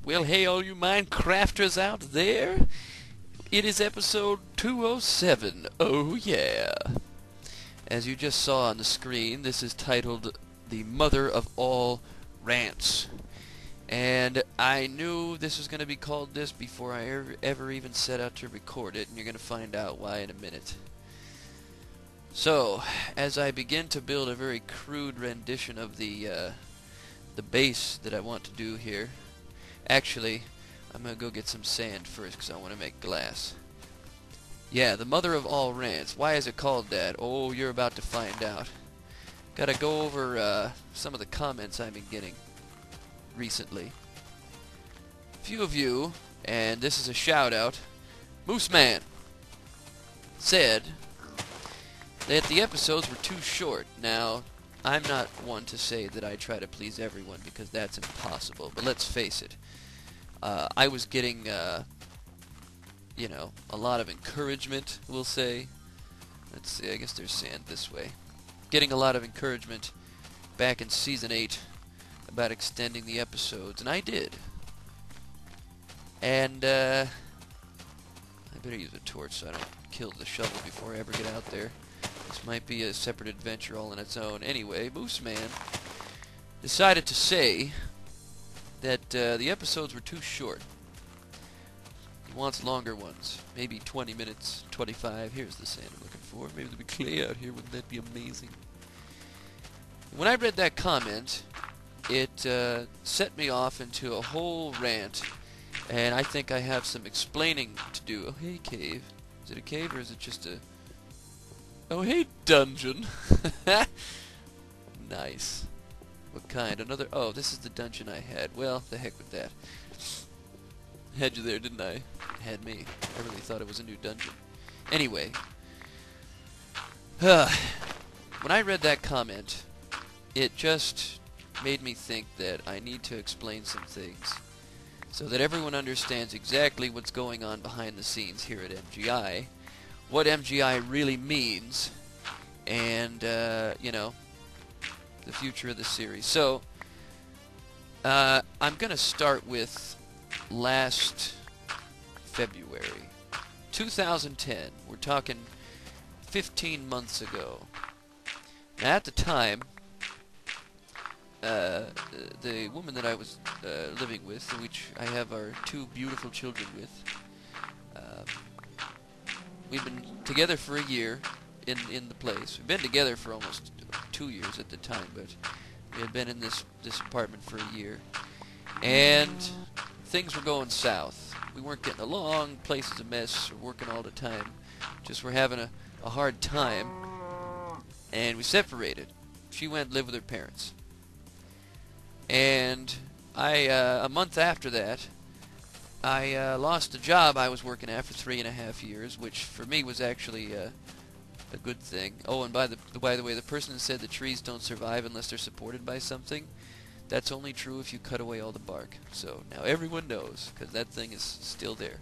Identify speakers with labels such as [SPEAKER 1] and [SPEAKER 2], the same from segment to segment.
[SPEAKER 1] Well, hey, all you Minecrafters out there. It is episode 207. Oh, yeah. As you just saw on the screen, this is titled The Mother of All Rants. And I knew this was going to be called this before I ever even set out to record it, and you're going to find out why in a minute. So, as I begin to build a very crude rendition of the base that I want to do here, actually, I'm going to go get some sand first because I want to make glass. Yeah, the mother of all rants. Why is it called that? Oh, you're about to find out. Gotta go over some of the comments I've been getting recently. A few of you, and this is a shout out, Moose Man said that the episodes were too short. Now, I'm not one to say that I try to please everyone because that's impossible, but let's face it. I was getting, a lot of encouragement, we'll say. Let's see, I guess there's sand this way. Getting a lot of encouragement back in Season 8 about extending the episodes, and I did. And, I better use a torch so I don't kill the shovel before I ever get out there. This might be a separate adventure all on its own. Anyway, Moose Man decided to say that the episodes were too short. He wants longer ones. Maybe 20 minutes, 25. Here's the sand I'm looking for. Maybe there'll be clay out here. Wouldn't that be amazing? When I read that comment, it set me off into a whole rant. And I think I have some explaining to do. Oh, hey, cave. Is it a cave or is it just a... Oh, hey, dungeon. Nice. What kind? Another... Oh, this is the dungeon I had. Well, the heck with that. Had you there, didn't I? Had me. I really thought it was a new dungeon. Anyway. When I read that comment, it just made me think that I need to explain some things so that everyone understands exactly what's going on behind the scenes here at MGI, what MGI really means, and, the future of the series. So, I'm going to start with last February, 2010. We're talking 15 months ago. Now, at the time, the woman that I was living with, which I have our two beautiful children with, we've been together for a year in the place. We've been together for almost 2 years at the time, but we had been in this apartment for a year. And things were going south. We weren't getting along, place is a mess, we're working all the time. Just we're having a hard time. And we separated. She went and lived with her parents. And a month after that, I lost a job I was working at for 3.5 years, which for me was actually a good thing. Oh, and by the way, the person that said the trees don't survive unless they're supported by something, that's only true if you cut away all the bark. So now everyone knows, because that thing is still there.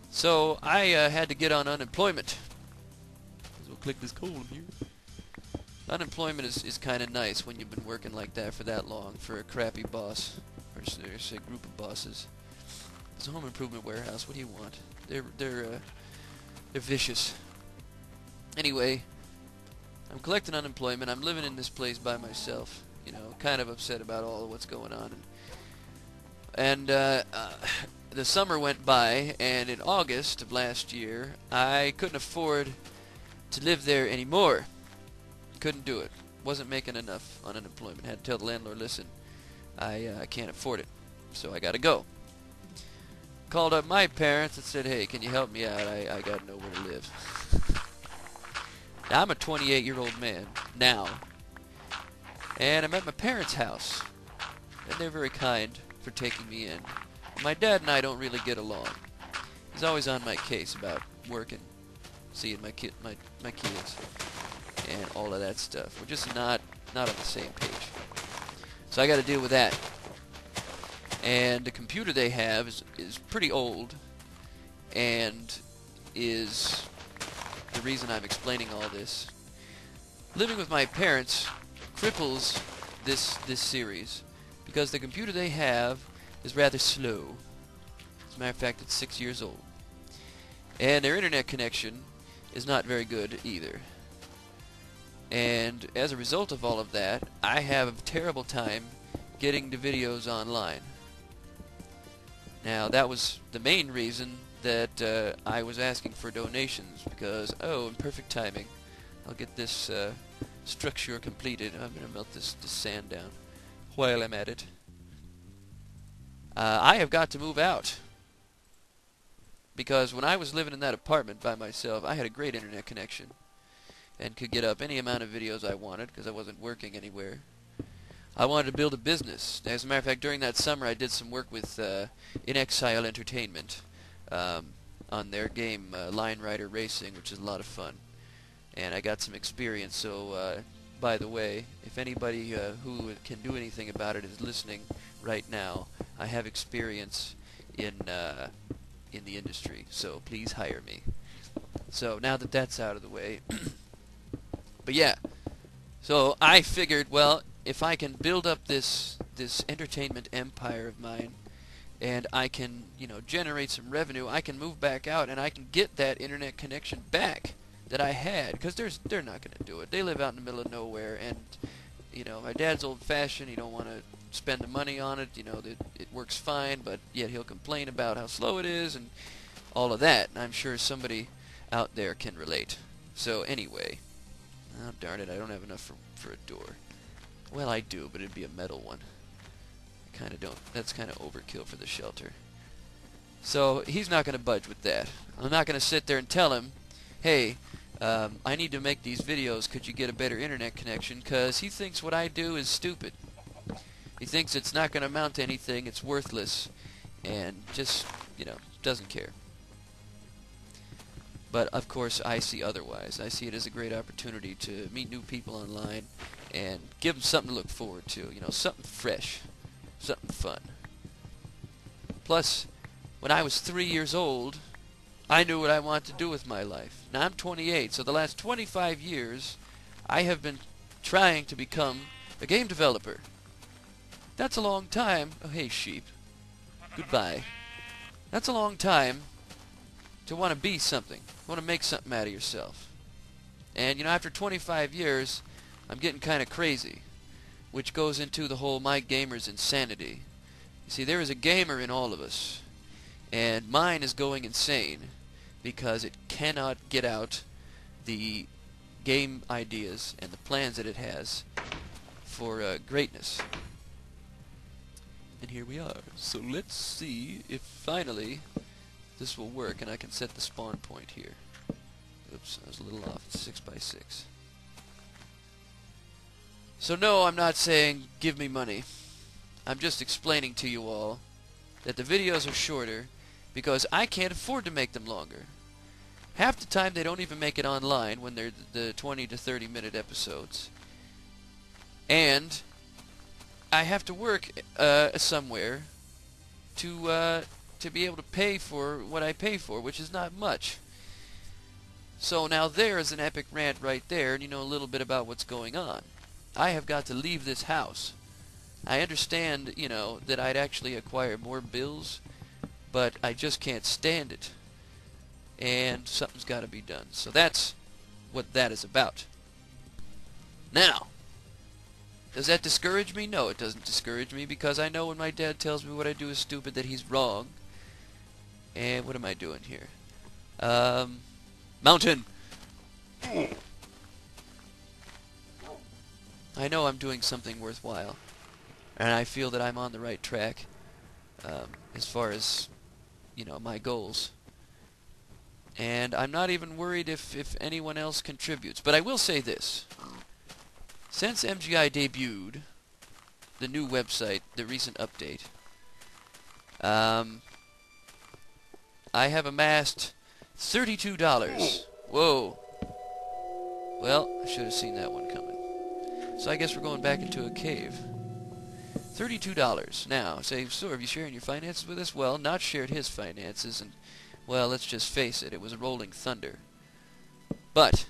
[SPEAKER 1] So I had to get on unemployment. We'll click this column here. Unemployment is kind of nice when you've been working like that for that long for a crappy boss, or say group of bosses. It's a home improvement warehouse. What do you want? They're vicious. Anyway, I'm collecting unemployment. I'm living in this place by myself. Kind of upset about all of what's going on. And the summer went by, and in August of last year, I couldn't afford to live there anymore. Couldn't do it. Wasn't making enough on unemployment. Had to tell the landlord, listen, I can't afford it, so I gotta go. Called up my parents and said, hey, can you help me out? I gotta know where to live. Now, I'm a 28-year-old man now, and I'm at my parents' house, and they're very kind for taking me in. My dad and I don't really get along. He's always on my case about working, seeing my kids, and all of that stuff. We're just not on the same page. So I got to deal with that. And the computer they have is pretty old, and is the reason I'm explaining all this. Living with my parents cripples this series because the computer they have is rather slow. As a matter of fact, it's 6 years old. And their internet connection is not very good either. And as a result of all of that, I have a terrible time getting the videos online. Now, that was the main reason that I was asking for donations, because, oh, in perfect timing, I'll get this structure completed. I'm going to melt this sand down while I'm at it. I have got to move out, because when I was living in that apartment by myself, I had a great internet connection and could get up any amount of videos I wanted because I wasn't working anywhere. I wanted to build a business. As a matter of fact, during that summer I did some work with In Exile Entertainment on their game Line Rider Racing, which is a lot of fun. And I got some experience, so by the way, if anybody who can do anything about it is listening right now, I have experience in the industry, so please hire me. So now that that's out of the way, but yeah, so I figured, well, if I can build up this entertainment empire of mine, and I can, you know, generate some revenue, I can move back out and I can get that internet connection back that I had, because they're not going to do it. They live out in the middle of nowhere, and you know, my dad's old-fashioned. He don't want to spend the money on it. You know, it works fine, but yet he'll complain about how slow it is and all of that. And I'm sure somebody out there can relate. So anyway, oh darn it, I don't have enough for a door. Well, I do, but it'd be a metal one. I kind of don't. That's kind of overkill for the shelter. So he's not going to budge with that. I'm not going to sit there and tell him, hey, I need to make these videos, could you get a better internet connection? Because he thinks what I do is stupid. He thinks it's not going to amount to anything, it's worthless, and just, you know, doesn't care. But of course I see otherwise. I see it as a great opportunity to meet new people online and give them something to look forward to, you know, something fresh, something fun. Plus, when I was 3 years old, I knew what I wanted to do with my life. Now I'm 28, so the last 25 years I have been trying to become a game developer. That's a long time. Oh, hey, sheep. Goodbye. That's a long time to want to be something. Want to make something out of yourself. And, you know, after 25 years, I'm getting kind of crazy, which goes into the whole my gamer's insanity. You see, there is a gamer in all of us, and mine is going insane because it cannot get out the game ideas and the plans that it has for greatness. And here we are. So let's see if finally this will work and I can set the spawn point here. Oops, I was a little off. It's 6 by 6. So no, I'm not saying give me money. I'm just explaining to you all that the videos are shorter because I can't afford to make them longer. Half the time they don't even make it online when they're the 20 to 30 minute episodes. And I have to work somewhere to be able to pay for what I pay for, which is not much. So now there is an epic rant right there, and you know a little bit about what's going on. I have got to leave this house. I understand, you know, that I'd actually acquire more bills, but I just can't stand it. And something's got to be done. So that's what that is about. Now, does that discourage me? No, it doesn't discourage me, because I know when my dad tells me what I do is stupid that he's wrong. And what am I doing here? Mountain! I know I'm doing something worthwhile, and I feel that I'm on the right track as far as, you know, my goals. And I'm not even worried if anyone else contributes. But I will say this. Since MGI debuted the new website, the recent update, I have amassed $32. Whoa. Well, I should have seen that one coming. So I guess we're going back into a cave. $32. Now, say, so are you sharing your finances with us? Well, not shared his finances, and, well, let's just face it, it was a rolling thunder. But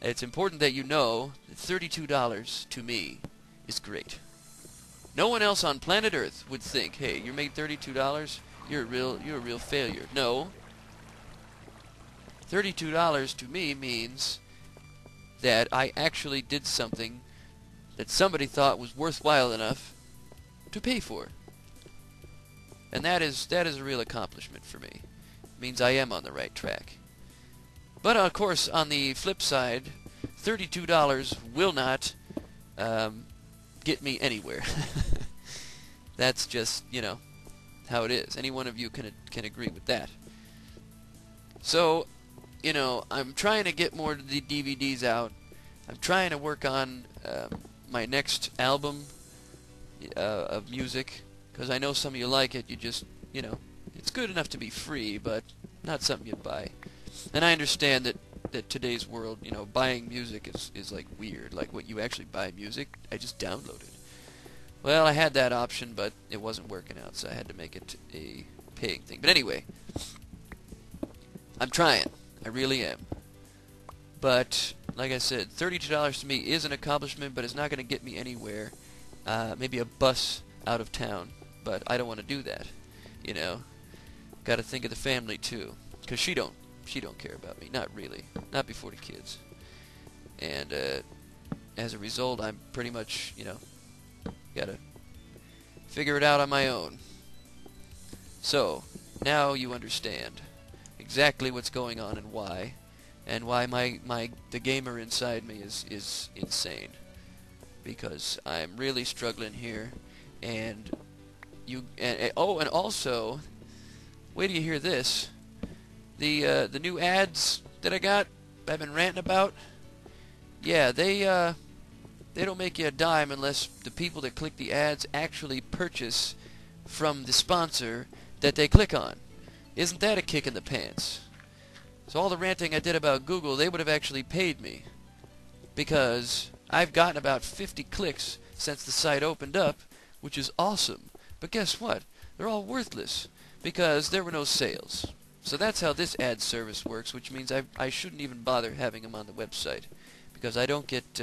[SPEAKER 1] it's important that you know that $32 to me is great. No one else on planet Earth would think, hey, you made $32, you're a real failure. No. $32 to me means that I actually did something that somebody thought was worthwhile enough to pay for. And that is a real accomplishment for me. It means I am on the right track. But of course, on the flip side, $32 will not get me anywhere. That's just, you know, how it is. Any one of you can agree with that. So, you know, I'm trying to get more of the DVDs out. I'm trying to work on my next album of music, because I know some of you like it. You just, you know, it's good enough to be free, but not something you'd buy. And I understand that today's world, you know, buying music is like weird. Like, what, you actually buy music? I just download it. Well, I had that option, but it wasn't working out, so I had to make it a paying thing. But anyway, I'm trying. I really am. But, like I said, $32 to me is an accomplishment, but it's not going to get me anywhere. Maybe a bus out of town, but I don't want to do that. You know, got to think of the family too, because she don't care about me. Not really. Not before the kids. And as a result, I'm pretty much, you know, got to figure it out on my own. So, now you understand exactly what's going on and why the gamer inside me is insane. Because I'm really struggling here, and also, wait till you hear this. The new ads that I've been ranting about. Yeah, they don't make you a dime unless the people that click the ads actually purchase from the sponsor that they click on. Isn't that a kick in the pants? So all the ranting I did about Google, they would have actually paid me, because I've gotten about 50 clicks since the site opened up, which is awesome. But guess what? They're all worthless, because there were no sales. So that's how this ad service works, which means I shouldn't even bother having them on the website, because I don't get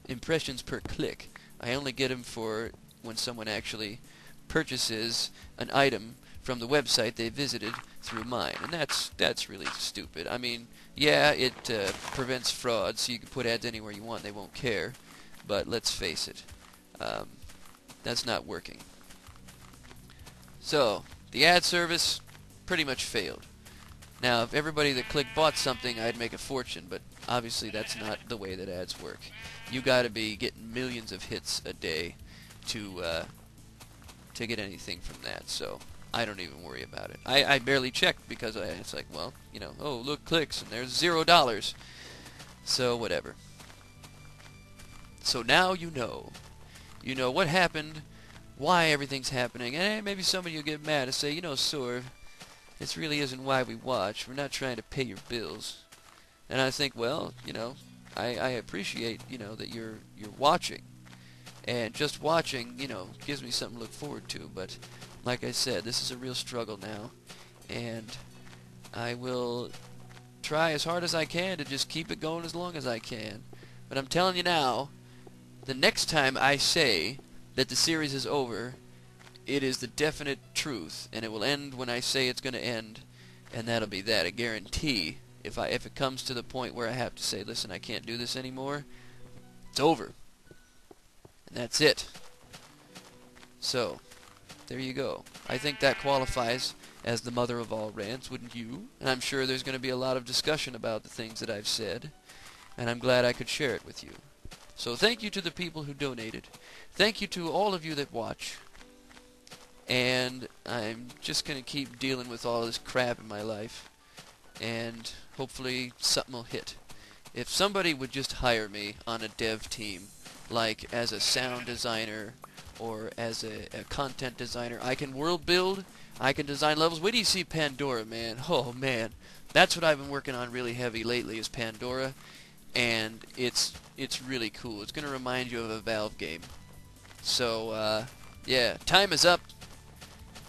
[SPEAKER 1] impressions per click. I only get them for when someone actually purchases an item from the website they visited through mine, and that's really stupid. I mean, yeah, it prevents fraud, so you can put ads anywhere you want, they won't care, but let's face it, that's not working. So, the ad service pretty much failed. Now, if everybody that clicked bought something, I'd make a fortune, but obviously that's not the way that ads work. You gotta be getting millions of hits a day to get anything from that, so I don't even worry about it. I barely checked, because it's like, well, you know, oh, look, clicks, and there's $0. So, whatever. So now you know. You know what happened, why everything's happening, and maybe somebody will get mad and say, you know, Sorv, this really isn't why we watch. We're not trying to pay your bills. And I think, well, you know, I appreciate, you know, that you're watching. And just watching, you know, gives me something to look forward to. But like I said, this is a real struggle now, and I will try as hard as I can to just keep it going as long as I can. But I'm telling you now, the next time I say that the series is over, it is the definite truth, and it will end when I say it's going to end, and that'll be that, a guarantee. If it comes to the point where I have to say, listen, I can't do this anymore, it's over. And that's it. So, there you go. I think that qualifies as the mother of all rants, wouldn't you? And I'm sure there's going to be a lot of discussion about the things that I've said, and I'm glad I could share it with you. So thank you to the people who donated. Thank you to all of you that watch. And I'm just going to keep dealing with all this crap in my life, and hopefully something will hit. If somebody would just hire me on a dev team, like as a sound designer or as a content designer, I can world build, I can design levels. Wait till you see Pandora, man. Oh, man. That's what I've been working on really heavy lately, is Pandora, and it's really cool. It's going to remind you of a Valve game. So, yeah, time is up.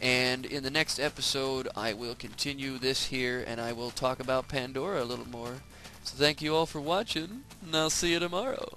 [SPEAKER 1] And in the next episode, I will continue this here, and I will talk about Pandora a little more. So thank you all for watching, and I'll see you tomorrow.